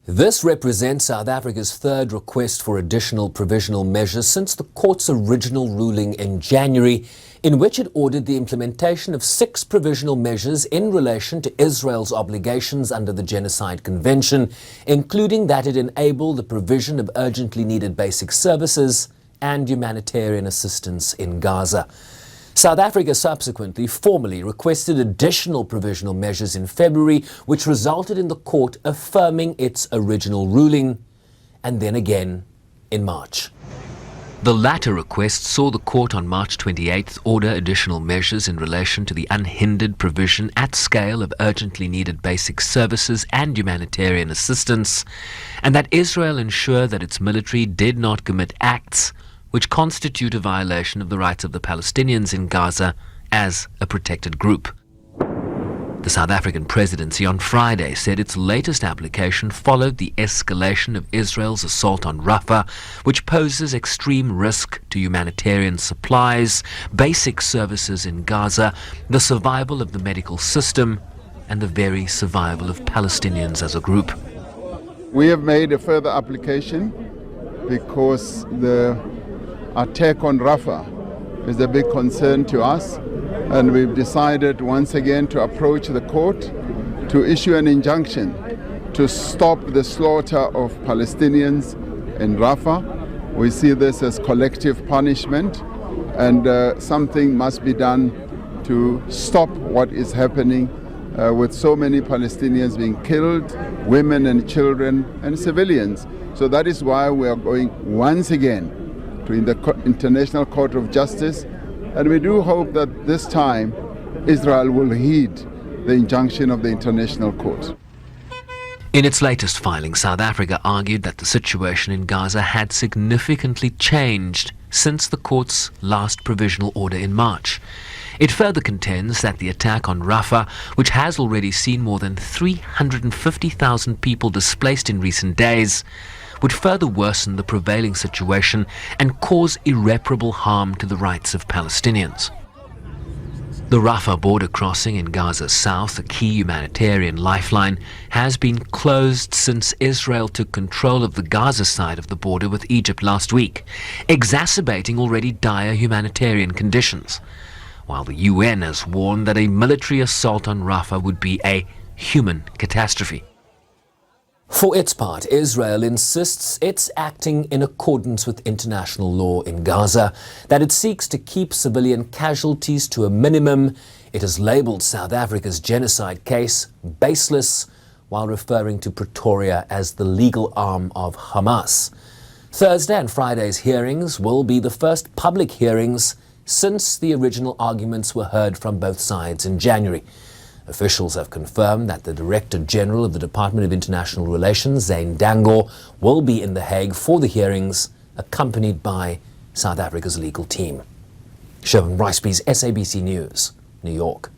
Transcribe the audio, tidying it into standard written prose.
This represents South Africa's third request for additional provisional measures since the court's original ruling in January, in which it ordered the implementation of 6 provisional measures in relation to Israel's obligations under the Genocide Convention, including that it enable the provision of urgently needed basic services and humanitarian assistance in Gaza. South Africa subsequently formally requested additional provisional measures in February, which resulted in the court affirming its original ruling, and then again in March. The latter request saw the court on March 28th order additional measures in relation to the unhindered provision at scale of urgently needed basic services and humanitarian assistance, and that Israel ensure that its military did not commit acts which constitute a violation of the rights of the Palestinians in Gaza as a protected group. The South African presidency on Friday said its latest application followed the escalation of Israel's assault on Rafah, which poses extreme risk to humanitarian supplies, basic services in Gaza, the survival of the medical system, and the very survival of Palestinians as a group. We have made a further application because the attack on Rafah is a big concern to us, and we've decided once again to approach the court to issue an injunction to stop the slaughter of Palestinians in Rafah. We see this as collective punishment, and something must be done to stop what is happening with so many Palestinians being killed, women and children and civilians. So that is why we are going once again to the International Court of Justice, and we do hope that this time Israel will heed the injunction of the International Court. In its latest filing, South Africa argued that the situation in Gaza had significantly changed since the court's last provisional order in March. It further contends that the attack on Rafah, which has already seen more than 350,000 people displaced in recent days, would further worsen the prevailing situation and cause irreparable harm to the rights of Palestinians. The Rafah border crossing in Gaza's south, a key humanitarian lifeline, has been closed since Israel took control of the Gaza side of the border with Egypt last week, exacerbating already dire humanitarian conditions, while the UN has warned that a military assault on Rafah would be a human catastrophe. For its part, Israel insists it's acting in accordance with international law in Gaza, that it seeks to keep civilian casualties to a minimum. It has labelled South Africa's genocide case baseless, while referring to Pretoria as the legal arm of Hamas. Thursday and Friday's hearings will be the first public hearings since the original arguments were heard from both sides in January. Officials have confirmed that the Director General of the Department of International Relations, Zane Dangor, will be in The Hague for the hearings, accompanied by South Africa's legal team. Sherwin Bryce-Pease, SABC News, New York.